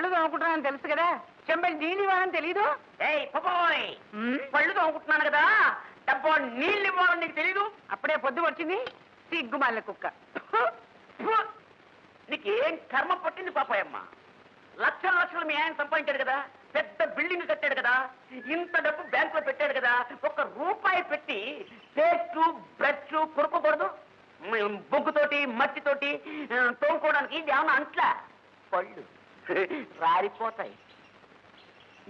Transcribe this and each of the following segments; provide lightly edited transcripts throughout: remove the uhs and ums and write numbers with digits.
పళ్ళు తోముకుంటున్నాను తెలుసు కదా, చెంబడి నీళ్ళు ఇవ్వాలని తెలీదు. పళ్ళు తోముకుంటున్నాను కదా, డబ్బా నీళ్ళు ఇవ్వాలని నీకు తెలీదు. అప్పుడే పొద్దు వచ్చింది సిగ్గుమాల కుక్క. నీకేం కర్మ పట్టింది పాపాయమ్మ? లక్షల లక్షలు మీ ఆయన సంపాదించాడు కదా, పెద్ద బిల్డింగ్ కట్టాడు కదా, ఇంత డబ్బు బ్యాంకులో పెట్టాడు కదా, ₹1 పెట్టి పేస్టు బ్రష్ కొనుక్కోకూడదు? బొగ్గుతోటి మట్టితోటి తోముకోవడానికి ఇది ఏమన్నా అంట్లా? పళ్ళు రారిపోతాయి.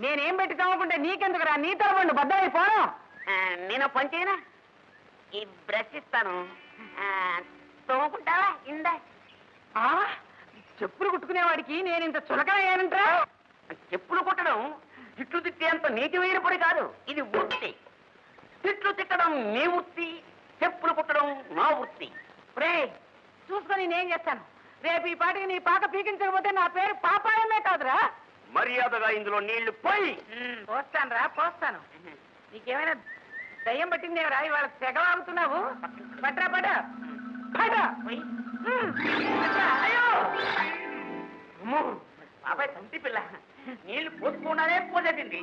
నేనేం పెట్టి తోముకుంటే నీకెందుకురా? నీ తరవండు బద్దలైపోను. నేను పని చేయనా? ఈ బ్రష్ ఇస్తాను, తోముకుంటావా? ఇందా. చెప్పులు కుట్టుకునేవాడికి నేను ఇంత చులకనయ్యానంటరా? చెప్పులు కుట్టడం తిట్లు తిట్టేంత నీతిమైన పని కాదు, ఇది వృత్తి. తిట్లు తిట్టడం నీ వృత్తి, చెప్పులు కుట్టడం నా వృత్తి. రే చూసుకొని నేనేం చేస్తాను? రేపు ఈ పాటికి నీ పాక పీకించకపోతే నా పేరు పాపాయమే కాదురా. మర్యాదగా ఇందులో నీళ్లు పోయి. పోస్తాను రా, పోస్తాను. నీకేమైనా దయ్యం పట్టిందేవరా? ఇవాళ తెగవాగుతున్నావు. పట్రా పట పట. అయ్యో బాబాయ్ తంటి పిల్ల, నీళ్లు పోసుకున్నానే పోసేసింది.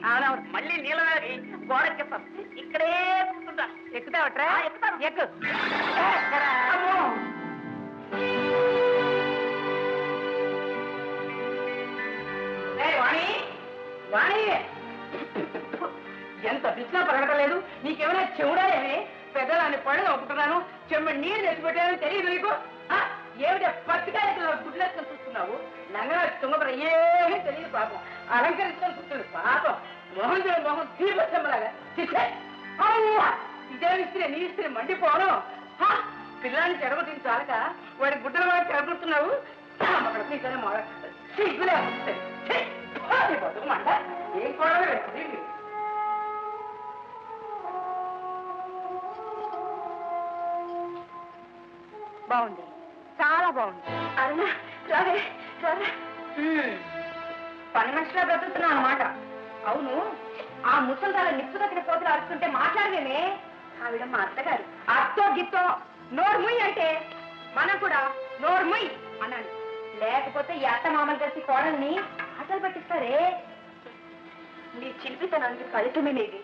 మళ్ళీ నీళ్ళ వేగి గోడెక్కిస్తాను. ఇక్కడే కూర్చుంటా. ఎక్కుతావట్రా? ఎక్కుతాను. ఎక్కు. వాణి వాణి, ఎంత పిచ్చినా పరగటలేదు. నీకేమైనా చెవుడా? ఏమి పెద్దదాన్ని పళ్ళు ఒప్పుతున్నాను, చెమ్మ నీళ్ళు తెచ్చిపెట్టానని తెలియదు నీకు? ఏమిటా పచ్చికాయలు గుడ్లేసుకొని చూస్తున్నావు? నంగరా తుంగపర ఏమీ తెలియదు పాపం. అలంకరించుకొని కూర్చుంది పాపం. మొహం చూడు, మొహం తీర్పచ్చమ్మలాగా. ఇదే ఇస్త్రీ, నీ ఇస్త్రీ మండిపోను. పిల్లాన్ని చెడగొట్టింది చాలక వాడి గుడ్డలు వాడు చెడగొడుతున్నావు. అక్కడ నీకనే సిగ్గులే మంట. ఏం కూడా బాగుంది, చాలా బాగుంది. అరుణ రావే రావే. పని మనిషిలా బ్రతుకుతున్నావు అన్నమాట. అవును, ఆ ముసలిదాల నిప్పు దగ్గర పోతులు అరుస్తుంటే మాట్లాడలేమే? ఆవిడ మా అత్తగారు. అత్తో గిత్తో నోర్ముయ్ అంటే మనం కూడా నోర్ముయ్ అన్నాను. లేకపోతే ఈ అత్త మామలు కలిసి కోడల్ని ఆటలు పట్టిస్తారే. నీ చిలిపితనానికి ఫలితమే లేది.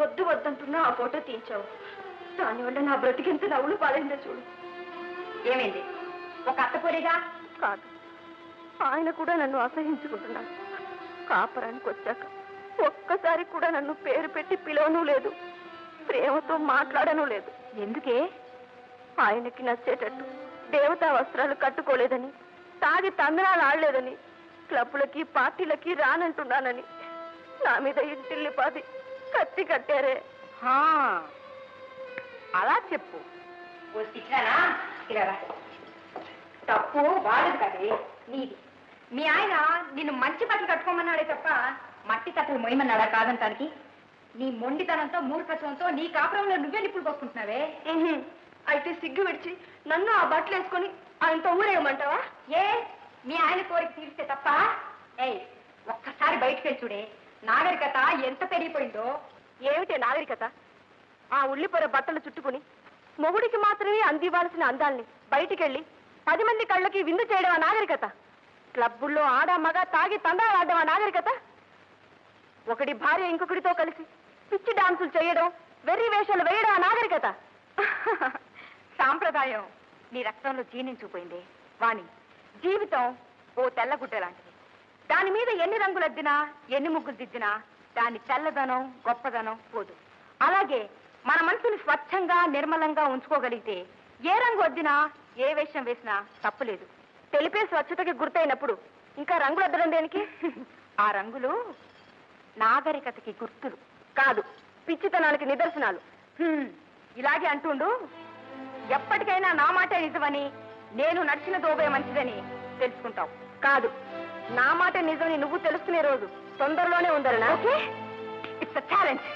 వద్దు వద్దంటున్నా ఆ ఫోటో తీయించావు. దానివల్ల నా బ్రతికెంత నవ్వులు పాలైందో చూడు. ఏమైంది? ఒక అత్తపొరిగా కాదు, ఆయన కూడా నన్ను అసహించుకుంటున్నాడు. కాపురానికి వచ్చాక ఒక్కసారి కూడా నన్ను పేరు పెట్టి పిలవను లేదు, ప్రేమతో మాట్లాడను లేదు. ఎందుకే? ఆయనకి నచ్చేటట్టు దేవతా వస్త్రాలు కట్టుకోలేదని, తాగి తందనాలు ఆడలేదని, క్లబ్బులకి పార్టీలకి రానంటున్నానని నా మీద ఇంటిల్లి పాది కత్తి కట్టారే. అలా చెప్పు. తప్పు బాలేదు కదే నీది. మీ ఆయన నిన్ను మంచి బట్టలు కట్టుకోమన్నాడే తప్ప మట్టి తట్టలు మొయ్యమన్నాడా కాదంటానికి? నీ మొండితనంతో మూర్ఖత్వంతో నీ కాపురంలో నువ్వే నిప్పులు పోసుకుంటున్నావే. అయితే సిగ్గు విడిచి నన్ను ఆ బట్టలు వేసుకొని ఆయనతో ఊరేయమంటావా? ఏ మీ ఆయన కోరిక తీరిస్తే తప్ప? ఒక్కసారి బయటికి వెళ్ళి చూడే, నాగరికత ఎంత పెరిగిపోయిందో. ఏమిటే నాగరికత? ఆ ఉల్లిపొర బట్టలు చుట్టుకుని మొగుడికి మాత్రమే అందివ్వాల్సిన అందాల్ని బయటికెళ్ళి 10 మంది కళ్ళకి విందు చేయడం ఆ నాగరికత? క్లబ్బుల్లో ఆడ మగ తాగి తందాలు ఆడడం ఆ నాగరికత? ఒకటి భార్య ఇంకొకటితో కలిసి పిచ్చి డాన్సులు చేయడం, వెర్రి వేషాలు వేయడం ఆ నాగరికత? సాంప్రదాయం నీ రక్తంలో జీర్ణించుకుపోయింది వాణి. జీవితం ఓ తెల్లగుడ్డ లాంటిది. దాని మీద ఎన్ని రంగులద్దినా, ఎన్ని ముగ్గులు దిద్దినా దాని తెల్లదనం గొప్పదనం పోదు. అలాగే మన మనసుని స్వచ్ఛంగా నిర్మలంగా ఉంచుకోగలిగితే ఏ రంగు వద్దినా, ఏ వేషం వేసినా తప్పులేదు. తెలిపే స్వచ్ఛతకి గుర్తయినప్పుడు ఇంకా రంగులు అద్దడం దేనికి? ఆ రంగులు నాగరికతకి గుర్తులు కాదు, పిచ్చితనానికి నిదర్శనాలు. ఇలాగే అంటుండు. ఎప్పటికైనా నా మాటే నిజమని, నేను నడిచిన దోబే మంచిదని తెలుసుకుంటావు. కాదు, నా మాట నిజమని నువ్వు తెలుసుకునే రోజు తొందరలోనే ఉందరనా? Okay, it's a challenge.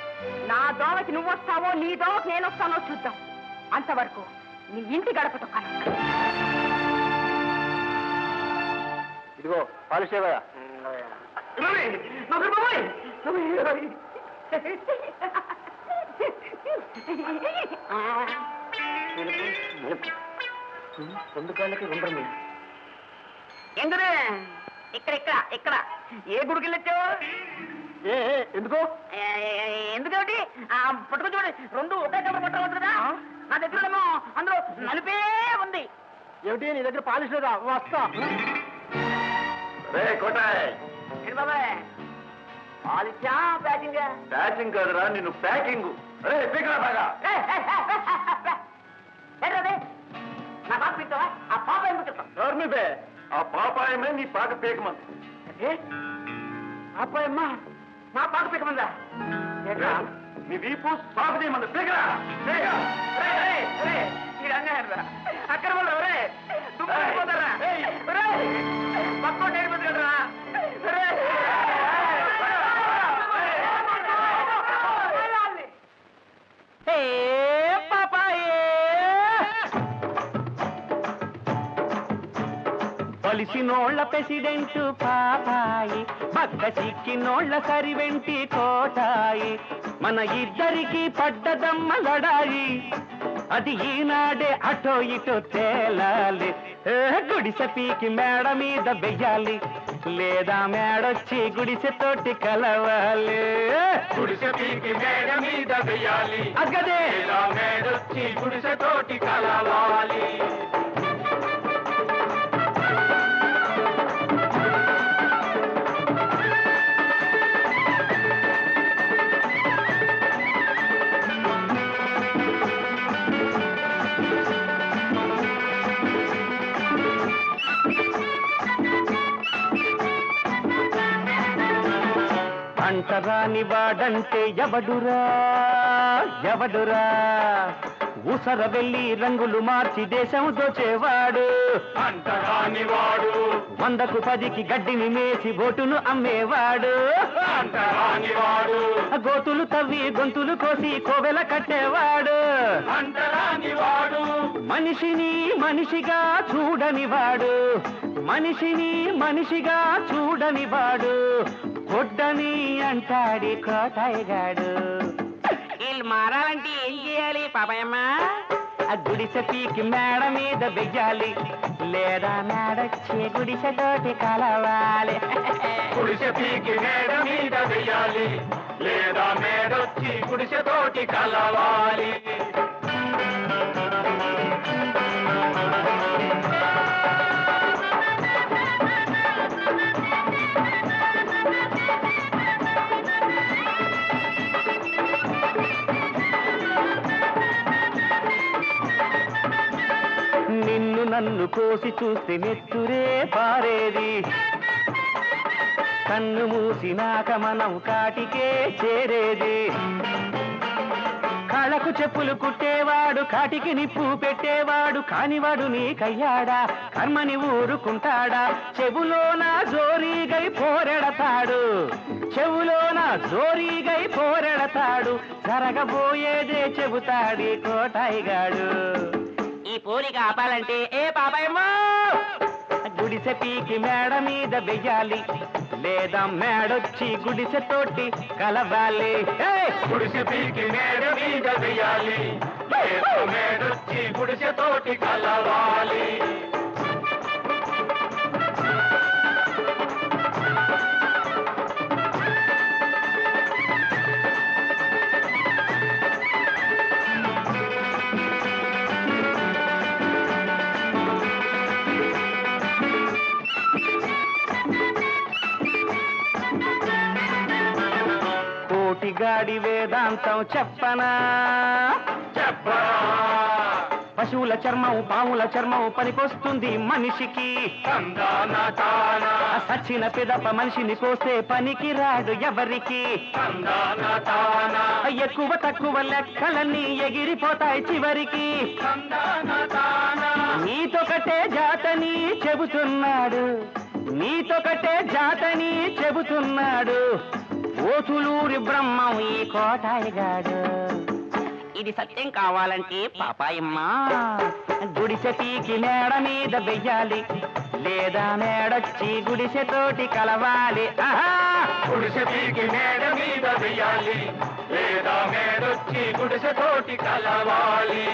నా దోవకి నువ్వు వస్తావో, నీ దోవకి నేను వస్తానో చూద్దాం. అంతవరకు నీ ఇంటి గడపతో కన. ఇదిగో పాలుషేవయ్యా. ఎంగరే ఇక్కడ ఇక్కడ ఇక్కడ ఏ గుడికి వెళ్ళొచ్చావు? ఎందుకు? ఎందుకంటే పట్టుకుని చూడండి, రెండు ఒకే కబర్ పట్టవచ్చు కదా. నా దగ్గర అందులో నలిపే ఉంది. ఏమిటి నీ దగ్గర పాలిష్ లేదా? వస్తా. రే కోటాయ్, ఏంటి బాబాయ్ పాలిచ్చా ప్యాకింగ్? ప్యాకింగ్ కాదురా, నిన్ను ప్యాకింగ్. రే పీకరా బాగా. ఏంటది? నా పాప పిస్తావా? ఆ పాప ఎందుకు చెప్తాం? నోర్మిపే, ఆ పాపాయమే నీ పాక పీకమంది. పాపాయమ్మా నా పాప పిక్కమందా? నీ వీపు సాగు చేయమంది. పీకరా. అక్కడ వాళ్ళు రే దుఃఖపోతారా? పక్కన నేర్పదు కదరా. కలిసినోళ్ల ప్రెసిడెంట్ పాపాయి, పక్క సిక్కినోళ్ల సరివెంటి కోటాయి, మన ఇద్దరికి పడ్డదమ్మ లడాయి, అది ఈనాడే అటో ఇటో తేలాలి. గుడిసె పీకి మేడ మీద వెయ్యాలి, లేదా మేడొచ్చి గుడిసె తోటి కలవాలి. గుడిసె పీకి మేడ మీద వెయ్యాలి, అగదే మేడొచ్చి గుడిసె తోటి కలవాలి. అంటరాని వాడంటే ఎవడురా ఎవడురా, ఊసర వెళ్ళి రంగులు మార్చి దేశం దోచేవాడు. అంటరాని వాడు, 100కు 10కి గడ్డిని మేసి ఓటును అమ్మేవాడు. అంటరాని వాడు, గోతులు తవ్వి గొంతులు కోసి కోవెల కట్టేవాడు. అంటరాని వాడు, మనిషిని మనిషిగా చూడనివాడు, మనిషిని మనిషిగా చూడనివాడు, కొడ్డని అంటాడి కోటాయిగాడు. వీళ్ళు మారాలంటే ఏం చేయాలి పాపాయమ్మ? గుడిసె పీకి మేడ మీద వెయ్యాలి, లేదా మేడొచ్చి గుడిసె తోటి కలవాలి. గుడిసె పీకి మేడ మీద వెయ్యాలి, లేదా మేడొచ్చి గుడిసె తోటి కలవాలి. నిన్ను నన్ను కోసి చూస్తే నెత్తురే పారేది, కన్ను మూసినాక మనం కాటికే చేరేది. కాళ్ళకు చెప్పులు కుట్టేవాడు, కాటికి నిప్పు పెట్టేవాడు, కానివాడు నీకయ్యాడా? కర్మని ఊరుకుంటాడా? చెవులోన జోరీగై పోరెడతాడు, చెవులోన జోరీగై పోరెడతాడు, జరగబోయేదే చెబుతాడి కోటాయిగాడు. ఈ పోలిక ఆపాలంటే ఏ పాపాయమ్మో? గుడిసె పీకి మేడ మీద వెయ్యాలి, లేదా మేడొచ్చి గుడిసె తోటి కలవాలి. గుడిసె పీకి మేడ మీద వెయ్యాలి, లేదా మేడొచ్చి గుడిసె తోటి కలవాలి. కోటిగాడి వేదాంతం చెప్పనా? చెప్పరా. పశువుల చర్మం పాముల చర్మం పనికొస్తుంది మనిషికి, తందాన తాన, సచ్చిన పిదప మనిషిని కోస్తే పనికి రాడు ఎవరికి. తందాన తాన, ఎక్కువ తక్కువ లెక్కలన్నీ ఎగిరిపోతాయి చివరికి. తందాన తాన, నీతొకటే జాతని చెబుతున్నాడు, నీతొకటే జాతని చెబుతున్నాడు, ఓతులూరి బ్రహ్మం ఈ కోటాయిగాడు. ఇది సత్యం కావాలంటే పాపాయమ్మ, గుడిసె పీకి మేడ మీద వెయ్యాలి, లేదా మేడొచ్చి గుడిసెతోటి కలవాలి. గుడిసె పీకి మేడ మీద వెయ్యాలి, లేదా మేడొచ్చి గుడిసెతోటి కలవాలి.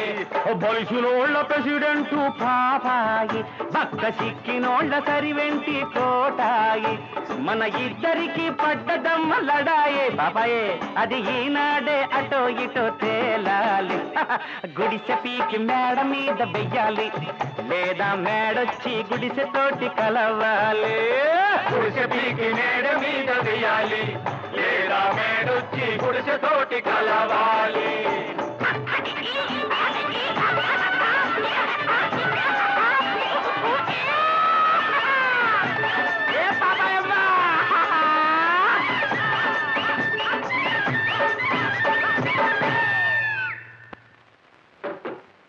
బలుసులోళ్ళ ప్రెసిడెంటు పాపాయి, పక్క సిక్కినోళ్ళ సరివెంటి కోటాయి, మన ఇద్దరికి పడ్డదమ్మ లడాయే పాపాయే, అది ఈనాడే అటో ఇటో తేలాలి. గుడిసె పీకి మేడ మీద వెయ్యాలి, లేదా మేడొచ్చి గుడిసెతోటి కలవాలి. గుడిసె పీకి మేడ మీద వెయ్యాలి, లేదా మేడొచ్చి గుడిసెతోటి కలవాలి.